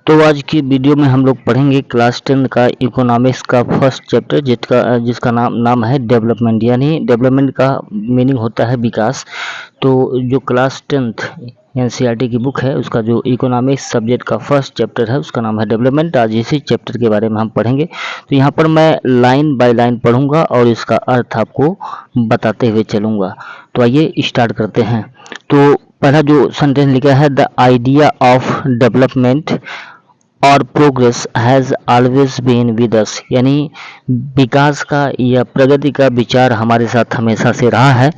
तो आज की वीडियो में हम लोग पढ़ेंगे क्लास 10 का इकोनॉमिक्स का फर्स्ट चैप्टर जिसका नाम है डेवलपमेंट। यानी डेवलपमेंट का मीनिंग होता है विकास। तो जो क्लास 10th एनसीईआरटी की बुक है उसका जो इकोनॉमिक्स सब्जेक्ट का फर्स्ट चैप्टर है उसका नाम है डेवलपमेंट। आज इसी चैप्टर के बारे में हम पढ़ेंगे। तो यहाँ पर मैं लाइन बाय लाइन पढ़ूंगा और इसका अर्थ आपको बताते हुए चलूँगा। तो आइए स्टार्ट करते हैं। तो पहला जो सेंटेंस लिखा है, द आइडिया ऑफ डेवलपमेंट और progress has always been with us. यानी विकास का या प्रगति का विचार हमारे साथ हमेशा से रहा है।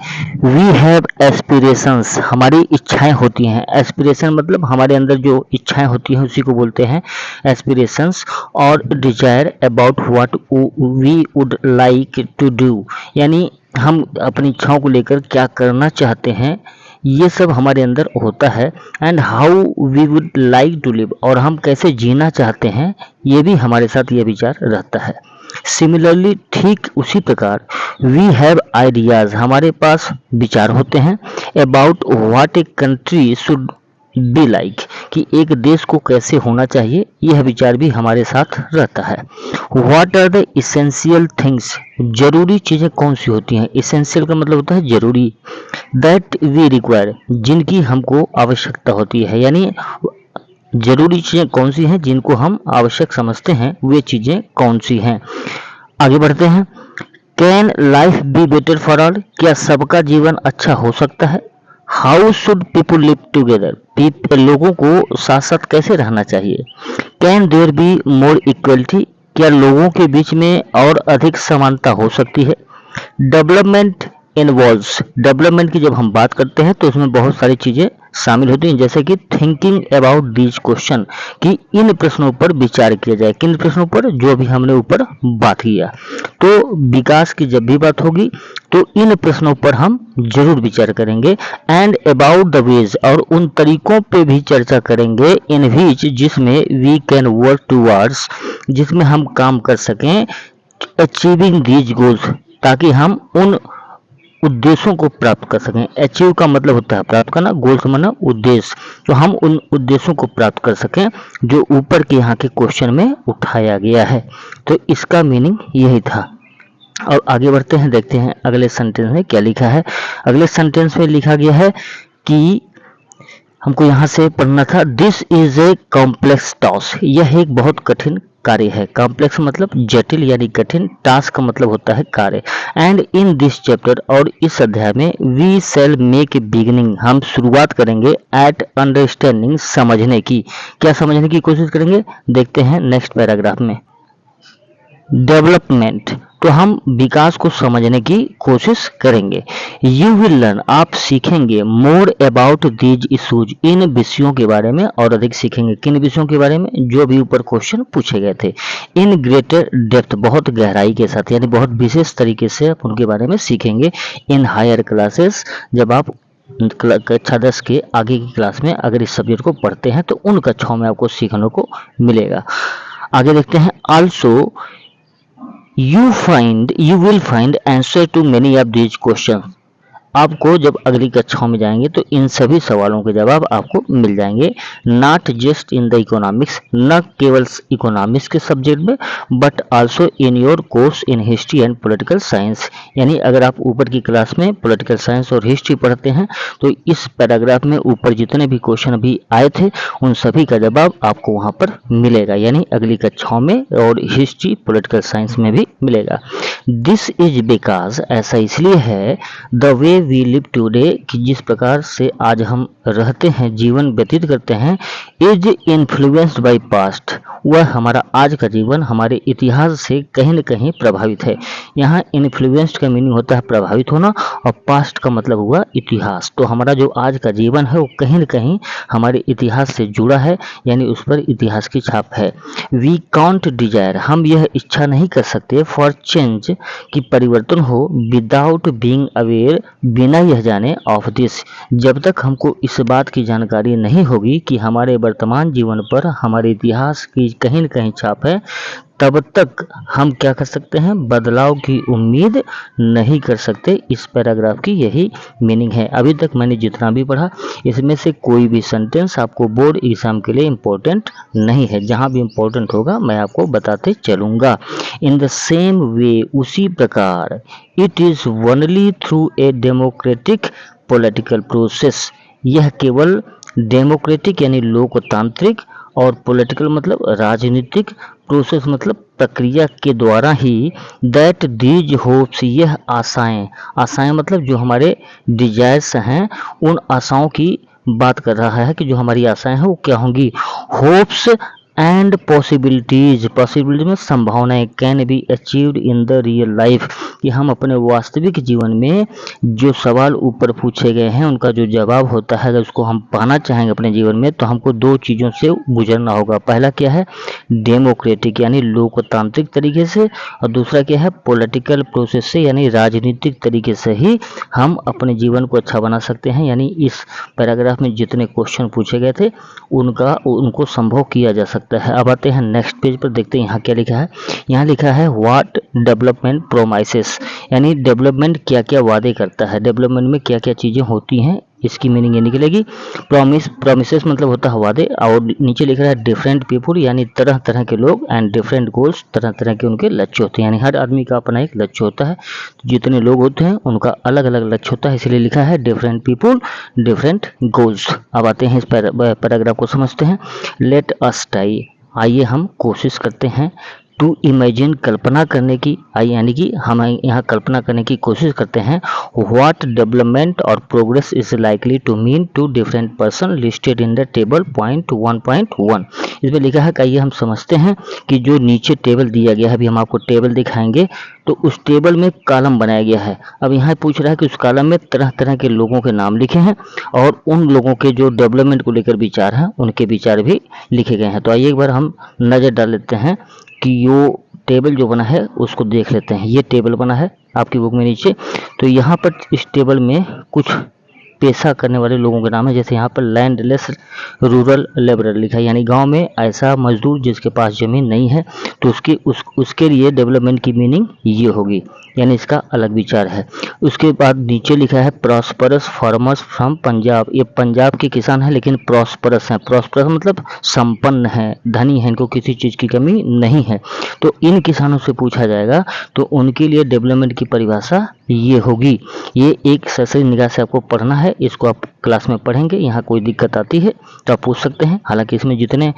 वी हैव एस्पिरेशंस, हमारी इच्छाएं होती हैं। एस्पिरेशन मतलब हमारे अंदर जो इच्छाएं होती हैं उसी को बोलते हैं एस्पिरेशंस। और desire about what we would like to do, यानी हम अपनी इच्छाओं को लेकर क्या करना चाहते हैं, ये सब हमारे अंदर होता है। And how we would like to live, और हम कैसे जीना चाहते हैं ये भी हमारे साथ ये विचार रहता है। सिमिलरली, ठीक उसी प्रकार वी हैव आइडियाज, हमारे पास विचार होते हैं about what a country should be like, कि एक देश को कैसे होना चाहिए, यह विचार भी हमारे साथ रहता है। What are the essential things, जरूरी चीजें कौन सी होती हैं। इसेंशियल का मतलब होता है जरूरी। दैट वी रिक्वायर, जिनकी हमको आवश्यकता होती है। यानी जरूरी चीजें कौन सी हैं जिनको हम आवश्यक समझते हैं, वे चीजें कौन सी हैं। आगे बढ़ते हैं। Can life be better for all, क्या सबका जीवन अच्छा हो सकता है। How should people live together, लोगों को साथ साथ कैसे रहना चाहिए। Can there be more equality, क्या लोगों के बीच में और अधिक समानता हो सकती है। डेवलपमेंट इन्वॉल्व्स, डेवलपमेंट की जब हम बात करते हैं तो उसमें बहुत सारी चीजें शामिल होती हैं, जैसे कि थिंकिंग अबाउट दीज क्वेश्चन, कि इन प्रश्नों पर विचार किया जाए। किन प्रश्नों पर, जो अभी हमने ऊपर बात किया। तो विकास की जब भी बात होगी तो इन प्रश्नों पर हम जरूर विचार करेंगे। एंड अबाउट द वेज, और उन तरीकों पे भी चर्चा करेंगे इन विच, जिसमें वी कैन वर्क टूवर्ड्स, जिसमें हम काम कर सकें अचीविंग दीज गोल्स, ताकि हम उन उद्देश्यों को प्राप्त कर सकें। अचीव का मतलब होता है प्राप्त करना, गोल का मतलब उद्देश्य। तो हम उन उद्देश्यों को प्राप्त कर सकें जो ऊपर के यहाँ के क्वेश्चन में उठाया गया है। तो इसका मीनिंग यही था। और आगे बढ़ते हैं, देखते हैं अगले सेंटेंस में क्या लिखा है। अगले सेंटेंस में लिखा गया है कि हमको यहाँ से पढ़ना था, this is a complex task, यह एक बहुत कठिन कार्य है। कॉम्प्लेक्स मतलब जटिल यानी कठिन, टास्क का मतलब होता है कार्य। एंड इन दिस चैप्टर, और इस अध्याय में we shall make a beginning, हम शुरुआत करेंगे एट अंडरस्टैंडिंग, समझने की। क्या समझने की कोशिश करेंगे, देखते हैं नेक्स्ट पैराग्राफ में। डेवलपमेंट, तो हम विकास को समझने की कोशिश करेंगे। यू विल लर्न, आप सीखेंगे मोर अबाउट दीज इशूज, इन विषयों के बारे में और अधिक सीखेंगे। किन विषयों के बारे में, जो भी ऊपर क्वेश्चन पूछे गए थे। इन ग्रेटर डेप्थ, बहुत गहराई के साथ, यानी बहुत विशेष तरीके से आप उनके बारे में सीखेंगे। इन हायर क्लासेस, जब आप कक्षा 10 के आगे की क्लास में अगर इस सब्जेक्ट को पढ़ते हैं तो उन कक्षाओं में आपको सीखने को मिलेगा। आगे देखते हैं। Also you will find answer to many of these questions, आपको जब अगली कक्षाओं में जाएंगे तो इन सभी सवालों के जवाब आपको मिल जाएंगे। Not just in the economics, न केवल इकोनॉमिक्स के सब्जेक्ट में, but also in your course in history and political science. यानी अगर आप ऊपर की क्लास में पॉलिटिकल साइंस और हिस्ट्री पढ़ते हैं तो इस पैराग्राफ में ऊपर जितने भी क्वेश्चन भी आए थे उन सभी का जवाब आपको वहाँ पर मिलेगा, यानी अगली कक्षाओं में और हिस्ट्री पॉलिटिकल साइंस में भी मिलेगा। दिस इज बिकॉज, ऐसा इसलिए है, the way we live today, कि जिस प्रकार से आज हम रहते हैं, जीवन व्यतीत करते हैं, इज इन्फ्लुएंस्ड बाय पास्ट, वह हमारा आज का जीवन हमारे इतिहास से कहीं न कहीं प्रभावित है। यहाँ इन्फ्लुएंस्ड का मीनिंग होता है प्रभावित होना, और पास्ट का मतलब हुआ इतिहास। तो हमारा जो आज का जीवन है वो कहीं न कहीं हमारे इतिहास से जुड़ा है, यानी उस पर इतिहास की छाप है। वी कांट डिजायर, हम यह इच्छा नहीं कर सकते, फॉर चेंज, कि परिवर्तन हो, विदाउट बीइंग अवेयर, बिना यह जाने, ऑफ दिस, जब तक हमको इस बात की जानकारी नहीं होगी कि हमारे वर्तमान जीवन पर हमारे इतिहास की कहीं न कहीं छाप है, तब तक हम क्या कर सकते हैं, बदलाव की उम्मीद नहीं कर सकते। इस पैराग्राफ की यही मीनिंग है। अभी तक मैंने जितना भी पढ़ा, इसमें से कोई भी सेंटेंस आपको बोर्ड एग्जाम के लिए इम्पोर्टेंट नहीं है। जहाँ भी इम्पोर्टेंट होगा मैं आपको बताते चलूँगा। इन द सेम वे, उसी प्रकार, it is only through a democratic political process, यह केवल डेमोक्रेटिक यानी लोकतांत्रिक और पॉलिटिकल मतलब राजनीतिक प्रोसेस मतलब प्रक्रिया के द्वारा ही, दैट दीज होप्स, यह आशाएं, आशाएं मतलब जो हमारे डिजायर्स हैं, उन आशाओं की बात कर रहा है कि जो हमारी आशाएं हैं वो क्या होंगी। होप्स एंड पॉसिबिलिटीज, पॉसिबिलिटी में संभावनाएं, can be achieved in the real life, कि हम अपने वास्तविक जीवन में जो सवाल ऊपर पूछे गए हैं उनका जो जवाब होता है, अगर उसको हम पाना चाहेंगे अपने जीवन में तो हमको दो चीज़ों से गुजरना होगा। पहला क्या है, डेमोक्रेटिक यानी लोकतांत्रिक तरीके से, और दूसरा क्या है, पॉलिटिकल प्रोसेस से यानी राजनीतिक तरीके से ही हम अपने जीवन को अच्छा बना सकते हैं। यानी इस पैराग्राफ में जितने क्वेश्चन पूछे गए थे उनको संभव किया जा सकता है। अब आते हैं नेक्स्ट पेज पर, देखते हैं यहाँ क्या लिखा है। यहाँ लिखा है व्हाट डेवलपमेंट प्रोमाइसेस, यानी डेवलपमेंट क्या क्या वादे करता है, डेवलपमेंट में क्या क्या चीज़ें होती हैं, इसकी मीनिंग ये निकलेगी। प्रोमिसेस मतलब होता है वादे, और नीचे लिख रहा है डिफरेंट पीपुल यानी तरह तरह के लोग, एंड डिफरेंट गोल्स, तरह तरह के उनके लक्ष्य होते हैं। यानी हर आदमी का अपना एक लक्ष्य होता है, जितने लोग होते हैं उनका अलग अलग लक्ष्य होता है, इसलिए लिखा है डिफरेंट पीपुल डिफरेंट गोल्स। अब आते हैं इस पैराग्राफ को समझते हैं। लेट अस ट्राई, आइए हम कोशिश करते हैं, टू इमेजिन, कल्पना करने की, आई यानी कि हम यहाँ कल्पना करने की कोशिश करते हैं, व्हाट डेवलपमेंट और progress is likely to mean to different person listed in the table point 1.1। इसमें लिखा है कि आइए हम समझते हैं कि जो नीचे टेबल दिया गया है, अभी हम आपको टेबल दिखाएंगे, तो उस टेबल में कॉलम बनाया गया है। अब यहाँ पूछ रहा है कि उस कॉलम में तरह तरह के लोगों के नाम लिखे हैं और उन लोगों के जो डेवलपमेंट को लेकर विचार हैं उनके विचार भी लिखे गए हैं। तो आइए एक बार हम नज़र डाल लेते हैं कि यो टेबल जो बना है उसको देख लेते हैं। ये टेबल बना है आपकी बुक में नीचे, तो यहाँ पर इस टेबल में कुछ पेशा करने वाले लोगों के नाम है। जैसे यहाँ पर लैंडलेस रूरल लेबरर लिखा है, यानी गांव में ऐसा मजदूर जिसके पास ज़मीन नहीं है, तो उसके लिए डेवलपमेंट की मीनिंग ये होगी, यानी इसका अलग विचार है। उसके बाद नीचे लिखा है प्रॉस्परस फार्मर्स फ्रॉम पंजाब, ये पंजाब के किसान हैं लेकिन प्रॉस्परस हैं। प्रॉस्परस मतलब संपन्न है, धनी है, इनको किसी चीज़ की कमी नहीं है। तो इन किसानों से पूछा जाएगा तो उनके लिए डेवलपमेंट की परिभाषा ये होगी। ये एक सरसरी निगाह से आपको पढ़ना है, इसको आप क्लास में पढ़ेंगे। यहाँ कोई दिक्कत आती है तो आप पूछ सकते हैं। हालांकि इसमें जितने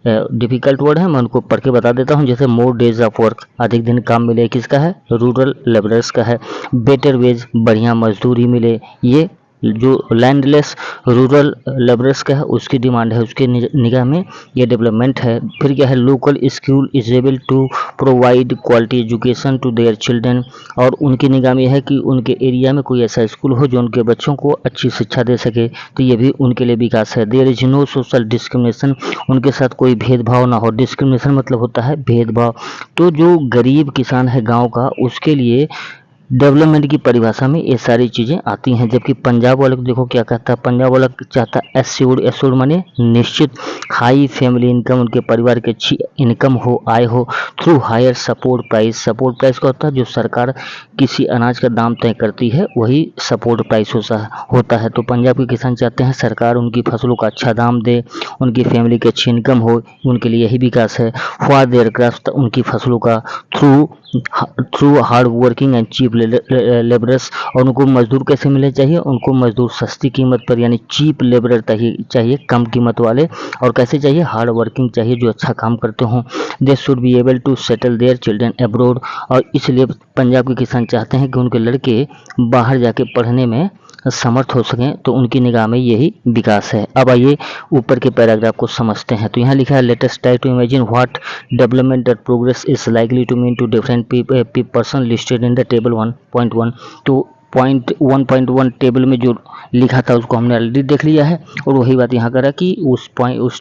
डिफिकल्ट वर्ड हैं मैं उनको पढ़ के बता देता हूँ। जैसे मोर डेज ऑफ वर्क, अधिक दिन काम मिले, किसका है, रूरल लेबरर्स का है। बेटर वेज, बढ़िया मजदूरी मिले, ये जो लैंडलेस रूरल लेबरर्स का है उसकी डिमांड है, उसके निगाह में ये डेवलपमेंट है। फिर क्या है, local school is able to provide quality education to their children, और उनकी निगाह में है कि उनके एरिया में कोई ऐसा स्कूल हो जो उनके बच्चों को अच्छी शिक्षा दे सके, तो ये भी उनके लिए विकास है। There is no social discrimination, उनके साथ कोई भेदभाव ना हो। डिस्क्रिमिनेशन मतलब होता है भेदभाव। तो जो गरीब किसान है गाँव का, उसके लिए डेवलपमेंट की परिभाषा में ये सारी चीज़ें आती हैं। जबकि पंजाब वाले को देखो क्या कहता है, पंजाब वाला चाहता है एस्योर्ड, एस्योर्ड माने निश्चित, हाई फैमिली इनकम, उनके परिवार की अच्छी इनकम हो, आय हो, through higher support price. Support price का होता है जो सरकार किसी अनाज का दाम तय करती है, वही सपोर्ट प्राइस होता है। तो पंजाब के किसान चाहते हैं सरकार उनकी फसलों का अच्छा दाम दे, उनकी फैमिली की अच्छी इनकम हो, उनके लिए यही विकास है। फॉर देयर क्रॉप्स, उनकी फसलों का through hard working and cheap labourers, और उनको मजदूर कैसे मिलने चाहिए, उनको मजदूर सस्ती कीमत पर यानी चीप लेबरर चाहिए, कम कीमत वाले, और कैसे चाहिए, हार्ड वर्किंग चाहिए जो अच्छा काम करते हों। They should be able to settle their children abroad, और इसलिए पंजाब के किसान चाहते हैं कि उनके लड़के बाहर जाके पढ़ने में समर्थ हो सकें, तो उनकी निगाह में यही विकास है। अब आइए ऊपर के पैराग्राफ को समझते हैं। तो यहाँ लिखा है let us try to imagine what development और progress is likely to mean to different person listed in the table 1.1। तो पॉइंट 1.1 टेबल में जो लिखा था उसको हमने ऑलरेडी देख लिया है, और वही बात यहाँ करा कि उस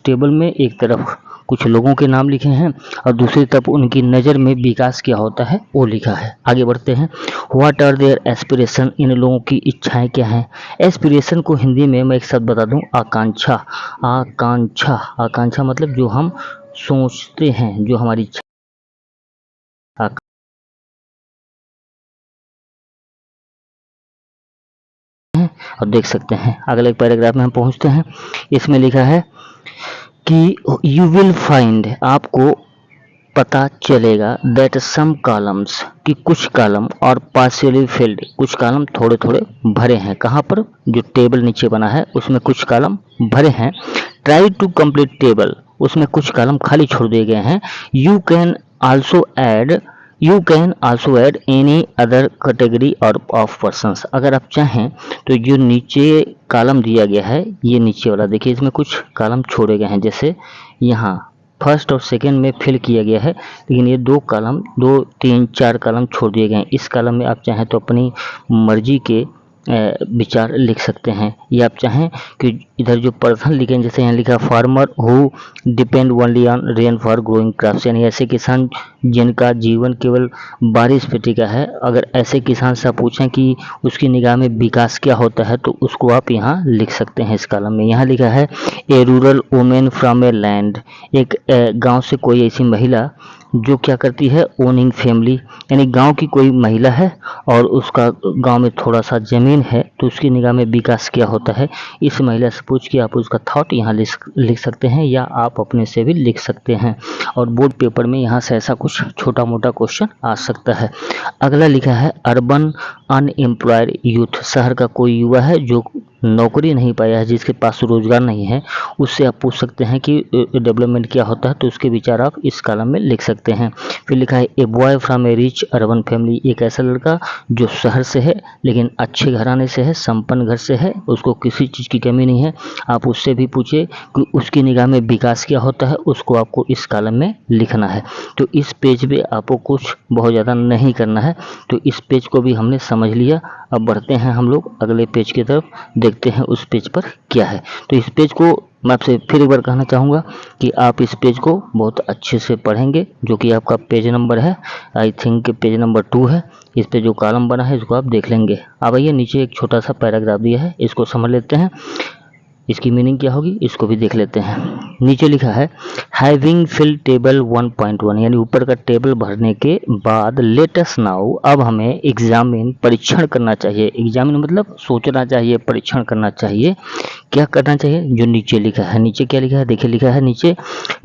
टेबल में एक तरफ कुछ लोगों के नाम लिखे हैं और दूसरी तरफ उनकी नज़र में विकास क्या होता है वो लिखा है। आगे बढ़ते हैं। व्हाट आर देयर एस्पिरेशन, इन लोगों की इच्छाएं क्या हैं। एस्पिरेशन को हिंदी में मैं एक शब्द बता दूं, आकांक्षा। आकांक्षा, आकांक्षा मतलब जो हम सोचते हैं, जो हमारी हैं और देख सकते हैं। अगले पैराग्राफ में हम पहुंचते हैं। इसमें लिखा है कि यू विल फाइंड, आपको पता चलेगा, दैट सम कॉलम्स, कि कुछ कॉलम और पार्शियली फिल्ड, कुछ कॉलम थोड़े थोड़े भरे हैं। कहाँ पर? जो टेबल नीचे बना है उसमें कुछ कॉलम भरे हैं। ट्राई टू कंप्लीट टेबल, उसमें कुछ कॉलम खाली छोड़ दिए गए हैं। You can also add any other category और ऑफ पर्सन्स, अगर आप चाहें तो जो नीचे कॉलम दिया गया है, ये नीचे वाला देखिए, इसमें कुछ कॉलम छोड़े गए हैं। जैसे यहाँ फर्स्ट और सेकंड में फिल किया गया है, लेकिन ये 2 कॉलम, 2, 3, 4 कॉलम छोड़ दिए गए हैं। इस कॉलम में आप चाहें तो अपनी मर्जी के विचार लिख सकते हैं, या आप चाहें कि इधर जो पर्सन लिखें, जैसे यहाँ लिखा farmer who depend only on rain for growing crops, यानी ऐसे किसान जिनका जीवन केवल बारिश पे टिका है। अगर ऐसे किसान से पूछें कि उसकी निगाह में विकास क्या होता है, तो उसको आप यहाँ लिख सकते हैं इस कॉलम में। यहाँ लिखा है a rural women from a land, एक गांव से कोई ऐसी महिला जो क्या करती है, ओनिंग फैमिली, यानी गांव की कोई महिला है और उसका गांव में थोड़ा सा ज़मीन है, तो उसकी निगाह में विकास क्या होता है, इस महिला से पूछ के आप उसका थॉट यहाँ लिख सकते हैं, या आप अपने से भी लिख सकते हैं। और बोर्ड पेपर में यहाँ से ऐसा कुछ छोटा मोटा क्वेश्चन आ सकता है। अगला लिखा है अर्बन अनएम्प्लॉयड यूथ, शहर का कोई युवा है जो नौकरी नहीं पाया है, जिसके पास रोजगार नहीं है, उससे आप पूछ सकते हैं कि डेवलपमेंट क्या होता है, तो उसके विचार आप इस कॉलम में लिख सकते हैं। फिर लिखा है a boy from A rich urban family, एक ऐसा लड़का जो शहर से है लेकिन अच्छे घराने से है, संपन्न घर से है, उसको किसी चीज़ की कमी नहीं है। आप उससे भी पूछे कि उसकी निगाह में विकास क्या होता है, उसको आपको इस कॉलम में लिखना है। तो इस पेज पे आपको कुछ बहुत ज़्यादा नहीं करना है। तो इस पेज को भी हमने समझ लिया। अब बढ़ते हैं हम लोग अगले पेज की तरफ, देखते हैं उस पेज पर क्या है। तो इस पेज को मैं आपसे फिर एक बार कहना चाहूँगा कि आप इस पेज को बहुत अच्छे से पढ़ेंगे, जो कि आपका पेज नंबर है, आई थिंक पेज नंबर 2 है। इस पे जो कॉलम बना है इसको आप देख लेंगे। अब आइए नीचे एक छोटा सा पैराग्राफ दिया है, इसको समझ लेते हैं, इसकी मीनिंग क्या होगी इसको भी देख लेते हैं। नीचे लिखा है हैविंग फिल टेबल 1.1, यानी ऊपर का टेबल भरने के बाद लेट अस नाउ, अब हमें एग्जामिन, परीक्षण करना चाहिए। एग्जामिन मतलब सोचना चाहिए, परीक्षण करना चाहिए। क्या करना चाहिए? जो नीचे लिखा है। नीचे क्या लिखा है देखिए, लिखा है नीचे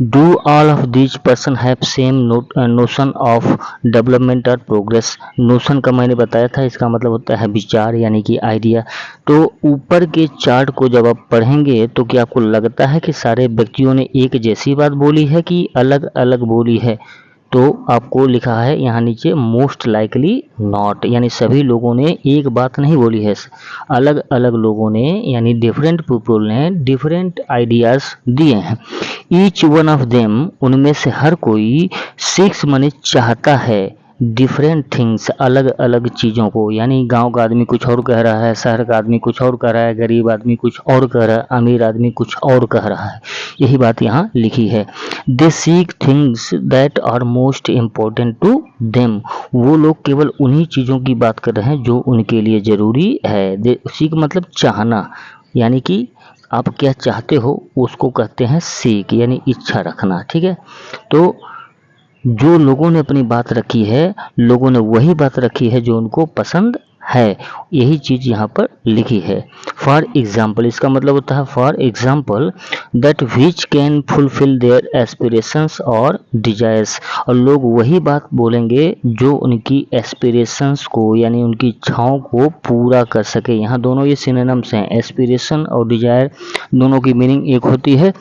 do all of these person have same notion of development और प्रोग्रेस। नोशन का मैंने बताया था, इसका मतलब होता है विचार, यानी कि आइडिया। तो ऊपर के चार्ट को जब आप पढ़ेंगे तो क्या आपको लगता है कि सारे व्यक्तियों ने एक जैसी बात बोली है कि अलग अलग बोली है? तो आपको लिखा है यहाँ नीचे मोस्ट लाइकली नॉट, यानी सभी लोगों ने एक बात नहीं बोली है, अलग अलग लोगों ने, यानी डिफरेंट पीपल ने डिफरेंट आइडियाज दिए हैं। ईच वन ऑफ देम, उनमें से हर कोई, सीक्स माने चाहता है, डिफरेंट थिंग्स, अलग अलग चीज़ों को, यानी गांव का आदमी कुछ और कह रहा है, शहर का आदमी कुछ और कह रहा है, गरीब आदमी कुछ और कह रहा है, अमीर आदमी कुछ और कह रहा है। यही बात यहाँ लिखी है। They seek things that are most important to them, वो लोग केवल उन्हीं चीज़ों की बात कर रहे हैं जो उनके लिए ज़रूरी है। दे सीक मतलब चाहना, यानी कि आप क्या चाहते हो उसको कहते हैं सीक, यानी इच्छा रखना। ठीक है, तो जो लोगों ने अपनी बात रखी है, लोगों ने वही बात रखी है जो उनको पसंद है, यही चीज़ यहाँ पर लिखी है। फॉर एग्जाम्पल, इसका मतलब होता है for example that which can fulfil there aspirations और डिजायर्स, और लोग वही बात बोलेंगे जो उनकी एस्पिरेशंस को, यानी उनकी इच्छाओं को पूरा कर सके। यहाँ दोनों ये सिनोनिम्स हैं, एस्पिरेशन और डिजायर, दोनों की मीनिंग एक होती है।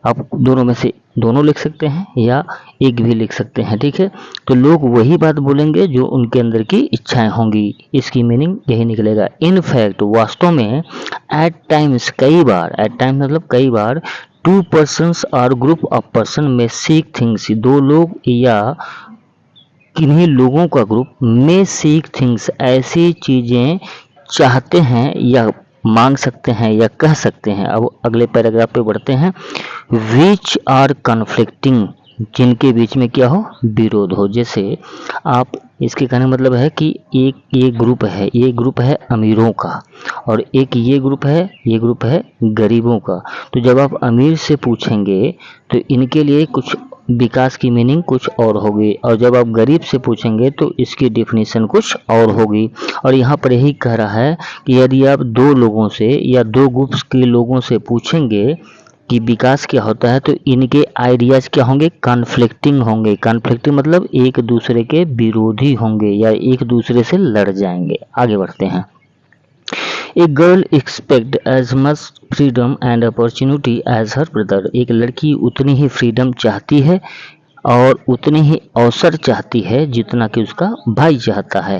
आप दोनों में से दोनों लिख सकते हैं या एक भी लिख सकते हैं। ठीक है, तो लोग वही बात बोलेंगे जो उनके अंदर की इच्छाएं होंगी, इसकी मीनिंग यही निकलेगा। इन फैक्ट, वास्तव में, एट टाइम्स, कई बार, एट टाइम्स मतलब कई बार, टू पर्सन्स और ग्रुप ऑफ पर्सन में सीक थिंग्स, दो लोग या किन्हीं लोगों का ग्रुप में सीक थिंग्स, ऐसी चीज़ें चाहते हैं या मांग सकते हैं या कह सकते हैं। अब अगले पैराग्राफ पे बढ़ते हैं। विच आर कन्फ्लिक्टिंग, जिनके बीच में क्या हो, विरोध हो। जैसे आप, इसके कहने का मतलब है कि एक ये ग्रुप है, ये ग्रुप है अमीरों का, और एक ये ग्रुप है गरीबों का। तो जब आप अमीर से पूछेंगे तो इनके लिए कुछ विकास की मीनिंग कुछ और होगी, और जब आप गरीब से पूछेंगे तो इसकी डेफिनेशन कुछ और होगी। और यहाँ पर यही कह रहा है कि यदि आप दो लोगों से या दो ग्रुप्स के लोगों से पूछेंगे कि विकास क्या होता है, तो इनके आइडियाज़ क्या होंगे, कॉन्फ्लिक्टिंग होंगे। कॉन्फ्लिक्टिंग मतलब एक दूसरे के विरोधी होंगे या एक दूसरे से लड़ जाएंगे। आगे बढ़ते हैं। A girl expect as much freedom and opportunity as her brother. एक लड़की उतनी ही फ्रीडम चाहती है और उतने ही अवसर चाहती है जितना कि उसका भाई चाहता है।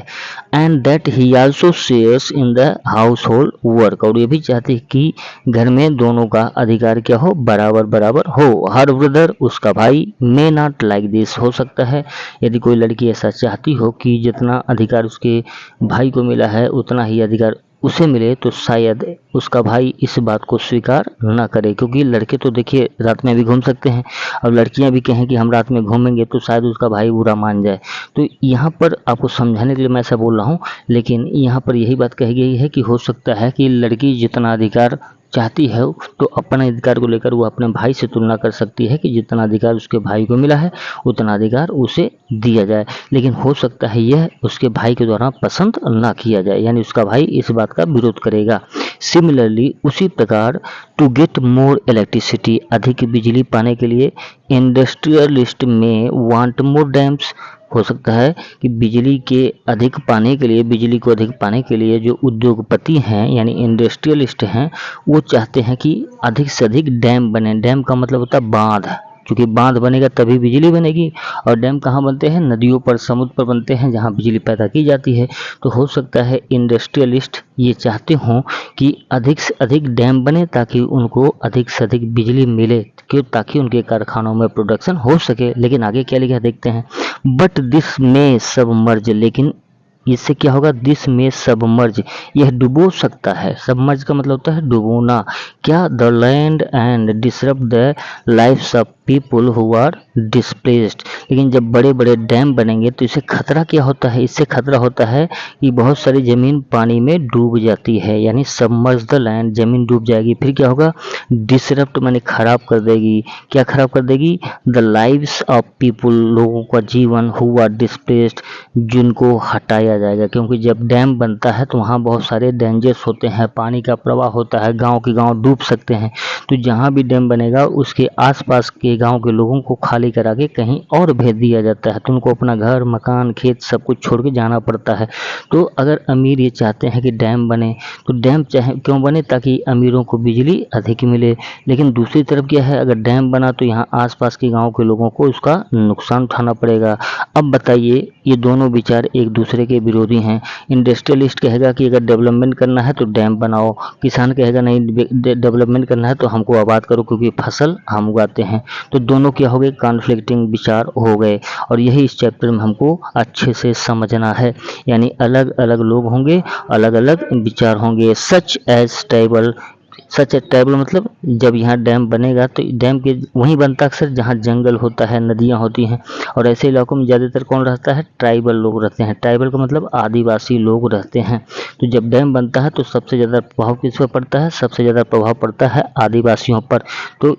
And that he also shares in the house hold work. और ये भी चाहती है कि घर में दोनों का अधिकार क्या हो, बराबर बराबर हो। हर ब्रदर, उसका भाई, मे नॉट लाइक दिस। हो सकता है यदि कोई लड़की ऐसा चाहती हो कि जितना अधिकार उसके भाई को मिला है उतना ही अधिकार उसे मिले, तो शायद उसका भाई इस बात को स्वीकार ना करे, क्योंकि लड़के तो देखिए रात में भी घूम सकते हैं, और लड़कियां भी कहें कि हम रात में घूमेंगे तो शायद उसका भाई बुरा मान जाए। तो यहाँ पर आपको समझाने के लिए मैं ऐसा बोल रहा हूँ, लेकिन यहाँ पर यही बात कही गई है कि हो सकता है कि लड़की जितना अधिकार चाहती है तो अपने अधिकार को लेकर वो अपने भाई से तुलना कर सकती है कि जितना अधिकार उसके भाई को मिला है उतना अधिकार उसे दिया जाए, लेकिन हो सकता है यह उसके भाई के द्वारा पसंद ना किया जाए, यानी उसका भाई इस बात का विरोध करेगा। सिमिलरली, उसी प्रकार, टू गेट मोर इलेक्ट्रिसिटी, अधिक बिजली पाने के लिए इंडस्ट्रियलिस्ट में वांट मोर डैम्स। हो सकता है कि बिजली के अधिक पाने के लिए, बिजली को अधिक पाने के लिए जो उद्योगपति हैं यानी इंडस्ट्रियलिस्ट हैं, वो चाहते हैं कि अधिक से अधिक डैम बने। डैम का मतलब होता है बांध, क्योंकि बांध बनेगा तभी बिजली बनेगी। और डैम कहाँ बनते हैं, नदियों पर, समुद्र पर बनते हैं जहाँ बिजली पैदा की जाती है। तो हो सकता है इंडस्ट्रियलिस्ट ये चाहते हों कि अधिक से अधिक डैम बने ताकि उनको अधिक से अधिक बिजली मिले, क्यों, ताकि उनके कारखानों में प्रोडक्शन हो सके। लेकिन आगे क्या लिखा देखते हैं। बट दिस में सबमर्ज, लेकिन इससे क्या होगा, दिस में सबमर्ज, यह डुबो सकता है। सबमर्ज का मतलब होता है डुबोना। क्या, the land and disrupt the lifes of people who are displaced. लेकिन जब बड़े बड़े डैम बनेंगे तो इससे खतरा क्या होता है, इससे खतरा होता है कि बहुत सारी ज़मीन पानी में डूब जाती है, यानी सबमर्ज द लैंड, ज़मीन डूब जाएगी। फिर क्या होगा, डिसरप्ट माने खराब कर देगी। क्या खराब कर देगी, द लाइव्स ऑफ पीपुल, लोगों का जीवन, हु आर डिस्प्लेस्ड, जिनको हटाया जाएगा। क्योंकि जब डैम बनता है तो वहाँ बहुत सारे डेंजर्स होते हैं, पानी का प्रवाह होता है, गांव के गांव डूब सकते हैं। तो जहाँ भी डैम बनेगा उसके आसपास के गांव के लोगों को खाली करा के कहीं और भेज दिया जाता है, तो उनको अपना घर, मकान, खेत सब कुछ छोड़ के जाना पड़ता है। तो अगर अमीर ये चाहते हैं कि डैम बने, तो डैम चाहे क्यों बने, ताकि अमीरों को बिजली अधिक मिले। लेकिन दूसरी तरफ क्या है, अगर डैम बना तो यहाँ आसपास के गांव के लोगों को उसका नुकसान उठाना पड़ेगा। अब बताइए, ये दोनों विचार एक दूसरे के विरोधी हैं। इंडस्ट्रियलिस्ट कहेगा कि अगर डेवलपमेंट करना है तो डैम बनाओ, किसान कहेगा नहीं डेवलपमेंट करना है तो हमको आबाद करो क्योंकि फसल हम उगाते हैं। तो दोनों क्या हो गए, कॉन्फ्लिक्टिंग विचार हो गए, और यही इस चैप्टर में हमको अच्छे से समझना है। यानी अलग अलग लोग होंगे, अलग अलग विचार होंगे। Such as tribal, such a tribal मतलब जब यहाँ डैम बनेगा तो डैम के वहीं बनता अक्सर जहाँ जंगल होता है, नदियाँ होती हैं, और ऐसे इलाकों में ज़्यादातर कौन रहता है, ट्राइबल लोग रहते हैं। ट्राइबल का मतलब आदिवासी लोग रहते हैं। तो जब डैम बनता है तो सबसे ज़्यादा प्रभाव किस पर पड़ता है, सबसे ज़्यादा प्रभाव पड़ता है आदिवासियों पर। तो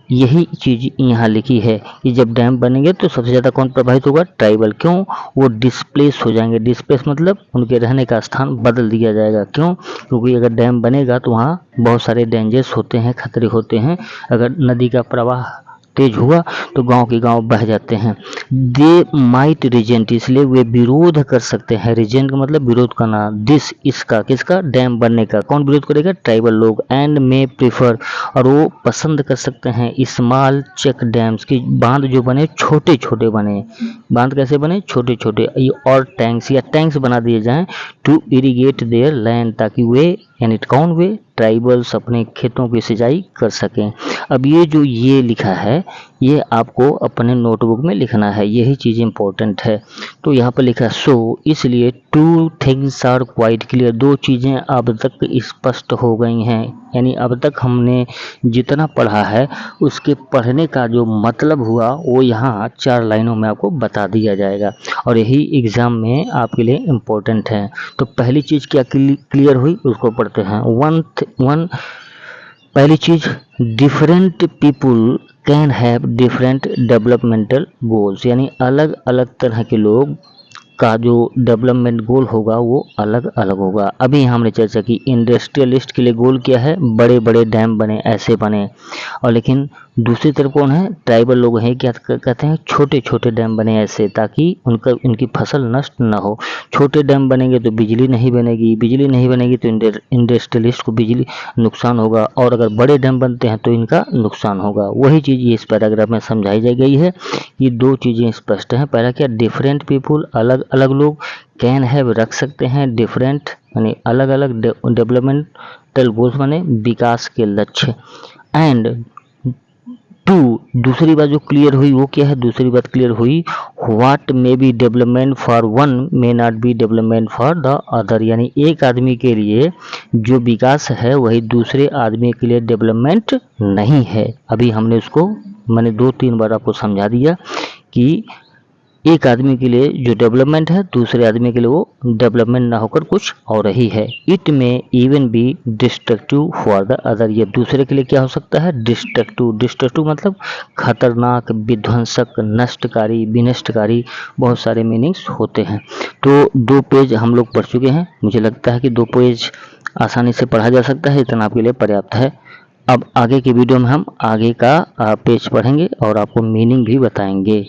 यही चीज़ यहाँ लिखी है कि जब डैम बनेंगे तो सबसे ज़्यादा कौन प्रभावित होगा, ट्राइबल। क्यों, वो डिस्प्लेस हो जाएंगे। डिस्प्लेस मतलब उनके रहने का स्थान बदल दिया जाएगा। क्यों, क्योंकि अगर डैम बनेगा तो वहाँ बहुत सारे डेंजर्स होते हैं, खतरे होते हैं। अगर नदी का प्रवाह तेज हुआ तो गांव के गांव बह जाते हैं। दे माइट रिजेंट, इसलिए वे विरोध कर सकते हैं। रिजेंट का मतलब विरोध करना। दिस, इसका, किसका, डैम बनने का। कौन विरोध करेगा, ट्राइबल लोग। एंड मे प्रेफर, और वो पसंद कर सकते हैं स्मॉल चेक डैम्स की, बांध जो बने छोटे छोटे बने। बांध कैसे बने, छोटे छोटे, और टैंक्स या टैंक्स बना दिए जाएं टू इरीगेट देयर लैंड, ताकि वे यानी कौन, वे ट्राइबल्स अपने खेतों की सिंचाई कर सकें। अब ये जो ये लिखा है ये आपको अपने नोटबुक में लिखना है, यही चीज़ इंपॉर्टेंट है। तो यहाँ पर लिखा है सो, इसलिए two things are quite clear, दो चीज़ें अब तक स्पष्ट हो गई हैं। यानी अब तक हमने जितना पढ़ा है उसके पढ़ने का जो मतलब हुआ वो यहाँ 4 लाइनों में आपको बता दिया जाएगा, और यही एग्ज़ाम में आपके लिए इम्पोर्टेंट है। तो पहली चीज़ क्या क्लियर हुई उसको पढ़ते हैं। पहली चीज, different people can have different developmental goals, यानी अलग अलग तरह के लोग का जो डेवलपमेंट गोल होगा वो अलग अलग होगा। अभी हमने चर्चा की इंडस्ट्रियलिस्ट के लिए गोल क्या है, बड़े बड़े डैम बने, ऐसे बने। और लेकिन दूसरी तरफ कौन है, ट्राइबल लोग हैं, क्या कहते हैं, छोटे छोटे डैम बने ऐसे, ताकि उनकी फसल नष्ट ना हो। छोटे डैम बनेंगे तो बिजली नहीं बनेगी, बिजली नहीं बनेगी तो इंडस्ट्रियलिस्ट को बिजली नुकसान होगा, और अगर बड़े डैम बनते हैं तो इनका नुकसान होगा। वही चीज़ ये इस पैराग्राफ में समझाई जा गई है। ये दो चीज़ें स्पष्ट हैं। पहला क्या, डिफरेंट पीपुल, अलग अलग लोग, कैन हैव रख सकते हैं, डिफरेंट यानी अलग अलग डेवलपमेंटल गोल्स माने विकास के लक्ष्य। एंड टू, दूसरी बात जो क्लियर हुई वो क्या है, दूसरी बात क्लियर हुई, what may be development for one may not be development for the other, यानी एक आदमी के लिए जो विकास है वही दूसरे आदमी के लिए डेवलपमेंट नहीं है। अभी हमने उसको मैंने 2-3 बार आपको समझा दिया कि एक आदमी के लिए जो डेवलपमेंट है दूसरे आदमी के लिए वो डेवलपमेंट ना होकर कुछ और ही है। इट में even be destructive for the other, ये दूसरे के लिए क्या हो सकता है, डिस्ट्रक्टिव। डिस्ट्रक्टिव मतलब खतरनाक, विध्वंसक, नष्टकारी, विनष्टकारी, बहुत सारे मीनिंग्स होते हैं। तो 2 पेज हम लोग पढ़ चुके हैं। मुझे लगता है कि 2 पेज आसानी से पढ़ा जा सकता है, इतना आपके लिए पर्याप्त है। अब आगे की वीडियो में हम आगे का पेज पढ़ेंगे और आपको मीनिंग भी बताएंगे।